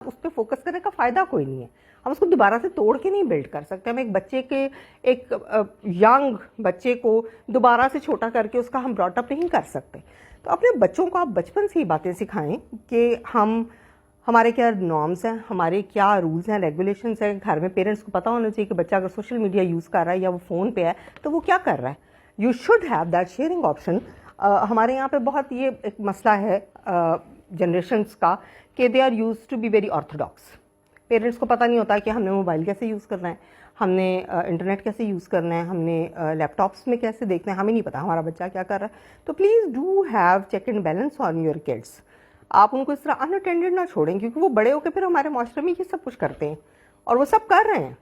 اس پہ فوکس کرنے کا فائدہ کوئی نہیں ہے. ہم اس کو دوبارہ سے توڑ کے نہیں بلڈ کر سکتے. ہم ایک بچے کے ایک ینگ بچے کو دوبارہ سے چھوٹا کر کے اس کا ہم براٹ اپ نہیں کر سکتے. تو اپنے بچوں کو آپ بچپن سے ہی باتیں سکھائیں کہ ہمارے کیا نارمز ہیں, ہمارے کیا رولز ہیں, ریگولیشنز ہیں. گھر میں پیرنٹس کو پتہ ہونا چاہیے کہ بچہ اگر سوشل میڈیا یوز کر رہا ہے یا وہ فون پہ ہے تو وہ کیا کر رہا ہے. You should have that sharing option. ہمارے یہاں پہ بہت یہ ایک مسئلہ ہے جنریشنس کا کہ they are used to be very orthodox. Parents کو پتہ نہیں ہوتا کہ ہم نے موبائل کیسے یوز کرنا ہے, ہم نے انٹرنیٹ کیسے یوز کرنا ہے, ہم نے لیپ ٹاپس میں کیسے دیکھنا ہے, ہمیں نہیں پتا ہمارا بچہ کیا کر رہا ہے. تو please do have check and balance on your kids. آپ ان کو اس طرح ان اٹینڈڈ نہ چھوڑیں, کیونکہ وہ بڑے ہو کے پھر ہمارے معاشرے میں یہ سب کچھ کرتے ہیں اور وہ سب کر رہے ہیں.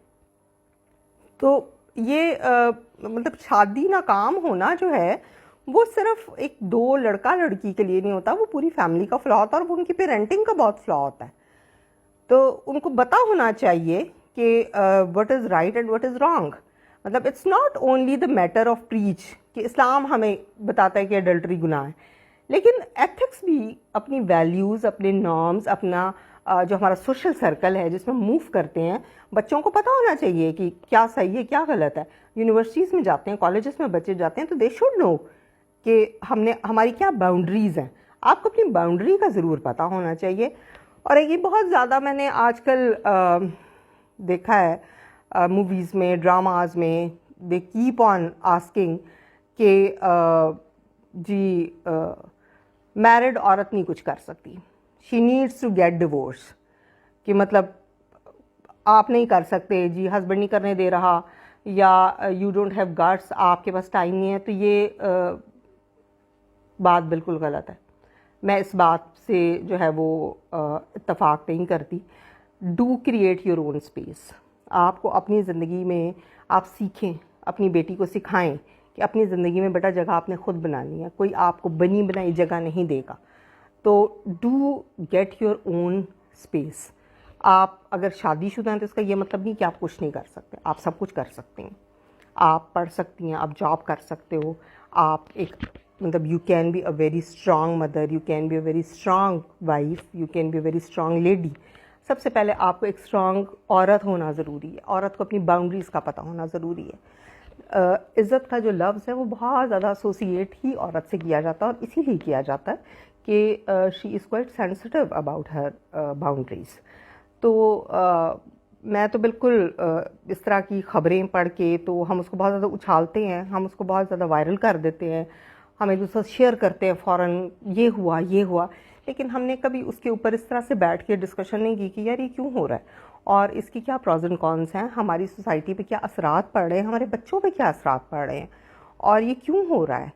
تو یہ مطلب شادی ناکام ہونا جو ہے وہ صرف ایک دو لڑکا لڑکی کے لیے نہیں ہوتا, وہ پوری فیملی کا فلا ہوتا ہے, اور وہ ان کی پیرنٹنگ کا بہت فلا ہوتا ہے. تو ان کو پتہ ہونا چاہیے کہ what is right and what is wrong. مطلب it's not only the matter of preach کہ اسلام ہمیں بتاتا ہے کہ ایڈلٹری گناہ ہے, لیکن ایتھکس بھی اپنی ویلیوز, اپنے نارمز, اپنا جو ہمارا سوشل سرکل ہے جس میں موو کرتے ہیں, بچوں کو پتہ ہونا چاہیے کہ کیا صحیح ہے کیا غلط ہے. یونیورسٹیز میں جاتے ہیں, کالجز میں بچے جاتے ہیں, تو دے شوڈ نو کہ ہماری کیا باؤنڈریز ہیں. آپ کو اپنی باؤنڈری کا ضرور پتہ ہونا چاہیے. اور یہ بہت زیادہ میں نے آج کل دیکھا ہے موویز میں, ڈراماز میں, دے کیپ آن آسکنگ کہ جی میرڈ عورت نہیں کچھ کر سکتی, she needs to get divorce. کہ مطلب آپ نہیں کر سکتے جی, ہسبینڈ نہیں کرنے دے رہا, یا یو ڈونٹ ہیو گٹس, آپ کے پاس ٹائم نہیں ہے. تو یہ بات بالکل غلط ہے. میں اس بات سے جو ہے وہ اتفاق نہیں کرتی. Do create your own space. آپ کو اپنی زندگی میں آپ سیکھیں, اپنی بیٹی کو سکھائیں کہ اپنی زندگی میں بیٹا جگہ آپ نے خود بنانی ہے, کوئی آپ کو بنی بنائی جگہ نہیں دے گا. تو do get your own space. آپ اگر شادی شدہ ہیں تو اس کا یہ مطلب نہیں کہ آپ کچھ نہیں کر سکتے, آپ سب کچھ کر سکتے ہیں. آپ پڑھ سکتی ہیں, آپ جاب کر سکتے ہو, آپ ایک مطلب you can be a very strong mother, you can be a very strong wife, you can be a very strong lady. سب سے پہلے آپ کو ایک اسٹرانگ عورت ہونا ضروری ہے. عورت کو اپنی باؤنڈریز کا پتہ ہونا ضروری ہے. عزت کا جو لفظ ہے وہ بہت زیادہ ایسوسیٹ ہی عورت سے کیا جاتا ہے, اور اسی لیے کیا جاتا ہے کہ she is quite sensitive about her boundaries. تو میں تو بالکل اس طرح کی خبریں پڑھ کے تو ہم اس کو بہت زیادہ اچھالتے ہیں, ہم اس کو بہت زیادہ وائرل کر دیتے ہیں, ہم ایک دوسرے شیئر کرتے ہیں فوراً یہ ہوا, لیکن ہم نے کبھی اس کے اوپر اس طرح سے بیٹھ کے ڈسکشن نہیں کی کہ یار یہ کیوں ہو رہا ہے, اور اس کی کیا پروز اینڈ کونس ہیں, ہماری سوسائٹی پہ کیا اثرات پڑ رہے ہیں, ہمارے بچوں پہ کیا اثرات پڑ رہے ہیں, اور یہ کیوں ہو رہا ہے.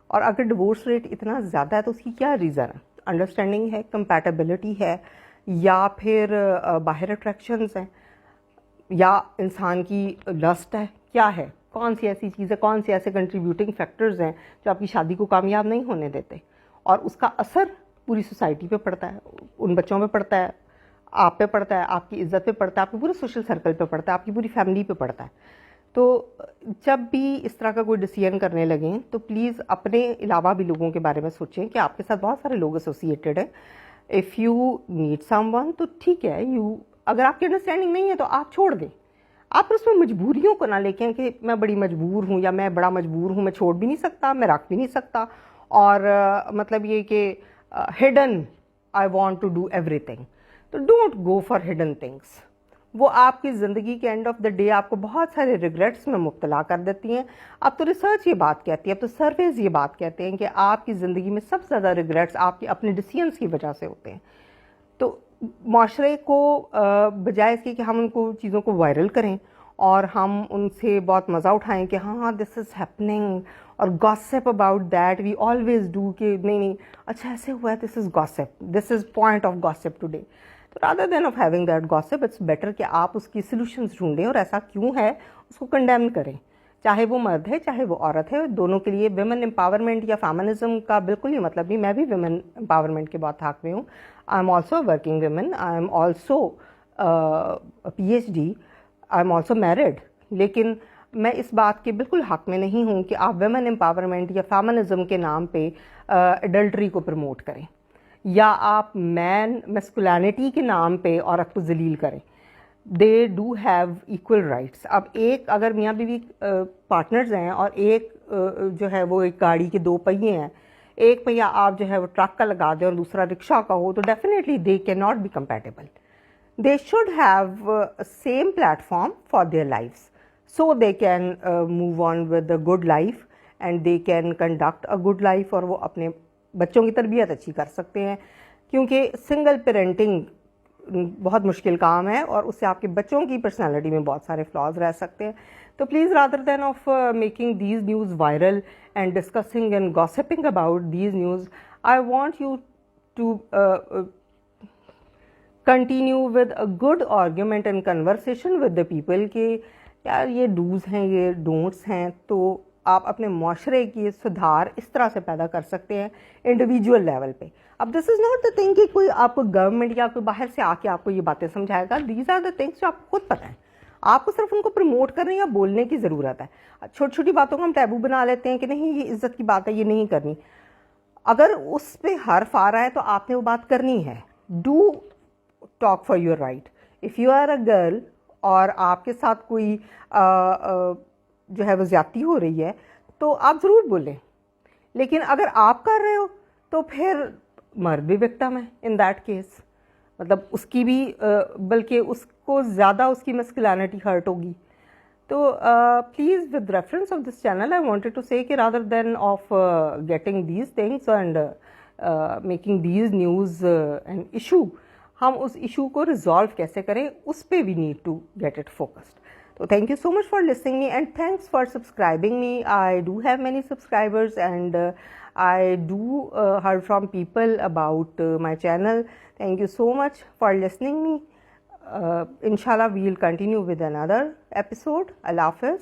اور اگر ڈیورس ریٹ اتنا زیادہ ہے تو اس کی کیا ریزن ہے. انڈرسٹینڈنگ ہے, کمپیٹیبلٹی ہے, یا پھر باہر اٹریکشنز ہیں, یا انسان کی لسٹ ہے, کیا ہے, کون سی ایسی چیز ہے, کون سے ایسے کنٹریبیوٹنگ فیکٹرز ہیں جو آپ کی شادی کو کامیاب نہیں ہونے دیتے. اور اس کا اثر پوری سوسائٹی پہ پڑتا ہے, ان بچوں پہ پڑتا ہے, آپ پہ پڑتا ہے, آپ کی عزت پہ پڑتا ہے, آپ کے پورے سوشل سرکل پہ پڑتا ہے, آپ کی پوری فیملی پہ پڑتا ہے. تو جب بھی اس طرح کا کوئی ڈیسیژن کرنے لگیں تو پلیز اپنے علاوہ بھی لوگوں کے بارے میں سوچیں کہ آپ کے ساتھ بہت سارے لوگ ایسوسیٹیڈ ہیں. If you need some one تو ٹھیک ہے, اگر آپ کی انڈرسٹینڈنگ نہیں ہے تو آپ چھوڑ دیں. آپ اس میں مجبوریوں کو نہ لے کے کہ میں بڑی مجبور ہوں یا میں بڑا مجبور ہوں, میں چھوڑ بھی نہیں سکتا, میں رکھ بھی نہیں سکتا, اور مطلب یہ کہ hidden I want to do ایوری تھنگ. تو don't go for hidden things. وہ آپ کی زندگی کے اینڈ آف دا ڈے آپ کو بہت سارے ریگریٹس میں مبتلا کر دیتی ہیں. اب تو ریسرچ یہ بات کہتی ہے, اب تو سرویز یہ بات کہتے ہیں کہ آپ کی زندگی میں سب سے زیادہ ریگریٹس آپ کے اپنے ڈیسیژنس کی وجہ سے ہوتے ہیں. تو معاشرے کو بجائے اس کے کہ ہم ان کو چیزوں کو وائرل کریں اور ہم ان سے بہت مزہ اٹھائیں کہ ہاں دس از ہیپننگ, اور gossip about that we always do, کہ نہیں اچھا ایسے ہوا ہے, this is gossip, this is point of gossip today. تو rather than of having that gossip, it's better کہ آپ اس کی سلوشنز ڈھونڈیں اور ایسا کیوں ہے اس کو کنڈیم کریں, چاہے وہ مرد ہے چاہے وہ عورت ہے. دونوں کے لیے ویمن امپاورمنٹ یا فیمنزم کا بالکل ہی مطلب نہیں. میں بھی ویمن امپاورمنٹ کے بہت حق میں ہوں. I am also working women, I am also P H D, I am also married. لیکن میں اس بات کے بالکل حق میں نہیں ہوں کہ آپ ویمن امپاورمنٹ یا فیمنزم کے نام پہ ایڈلٹری کو پروموٹ کریں. یا آپ مین میسکولینٹی کے نام پہ عورت کو ذلیل کریں. They do have equal rights. اب ایک اگر میاں بیوی پارٹنرز ہیں اور ایک جو ہے وہ ایک گاڑی کے 2 پہیے ہیں, ایک پہیہ آپ جو ہے وہ ٹرک کا لگا دیں اور دوسرا رکشہ کا ہو, تو definitely they can not be compatible. They should have same platform for their lives, so they can move on with the good life and they can conduct a good life, اور وہ اپنے بچوں کی تربیت اچھی کر سکتے ہیں, کیونکہ سنگل پیرنٹنگ بہت مشکل کام ہے اور اس سے آپ کے بچوں کی پرسنالٹی میں بہت سارے فلاز رہ سکتے ہیں. تو please rather than of making these news viral and discussing and gossiping about these news, I want you to continue with a good argument and conversation with the people کہ یار یہ ڈوز ہیں, یہ don'ts ہیں. تو آپ اپنے معاشرے کی سدھار اس طرح سے پیدا کر سکتے ہیں انڈیویجول لیول پہ. اب دس از ناٹ دا تھنگ کہ کوئی آپ کو گورنمنٹ یا کوئی باہر سے آ کے آپ کو یہ باتیں سمجھائے گا. دیز آر دا تھنگس جو آپ کو خود پتہ ہیں, آپ کو صرف ان کو پروموٹ کرنے یا بولنے کی ضرورت ہے. چھوٹی چھوٹی باتوں کو ہم ٹیبو بنا لیتے ہیں کہ نہیں یہ عزت کی بات ہے, یہ نہیں کرنی. اگر اس پہ حرف آ رہا ہے تو آپ نے وہ بات کرنی ہے. Do talk for your right. if you are a girl اور آپ کے ساتھ کوئی جو ہے وہ زیادتی ہو رہی ہے تو آپ ضرور بولیں, لیکن اگر آپ کر رہے ہو تو پھر مرد بھی وکٹم ہے ان دیٹ کیس. مطلب اس کی بھی بلکہ اس کو زیادہ اس کی مسکلینٹی ہرٹ ہوگی. تو please with reference of this channel I wanted to say کہ rather than of getting these things and making these news an issue, ہم اس ایشو کو ریزالو کیسے کریں اس پہ we need to get it focused. تو thank you so much for listening me and thanks for subscribing me. I do have many subscribers and I do hear from people about my channel. Thank you so much for listening me. انشاء اللہ we will continue with another episode. اللہ حافظ.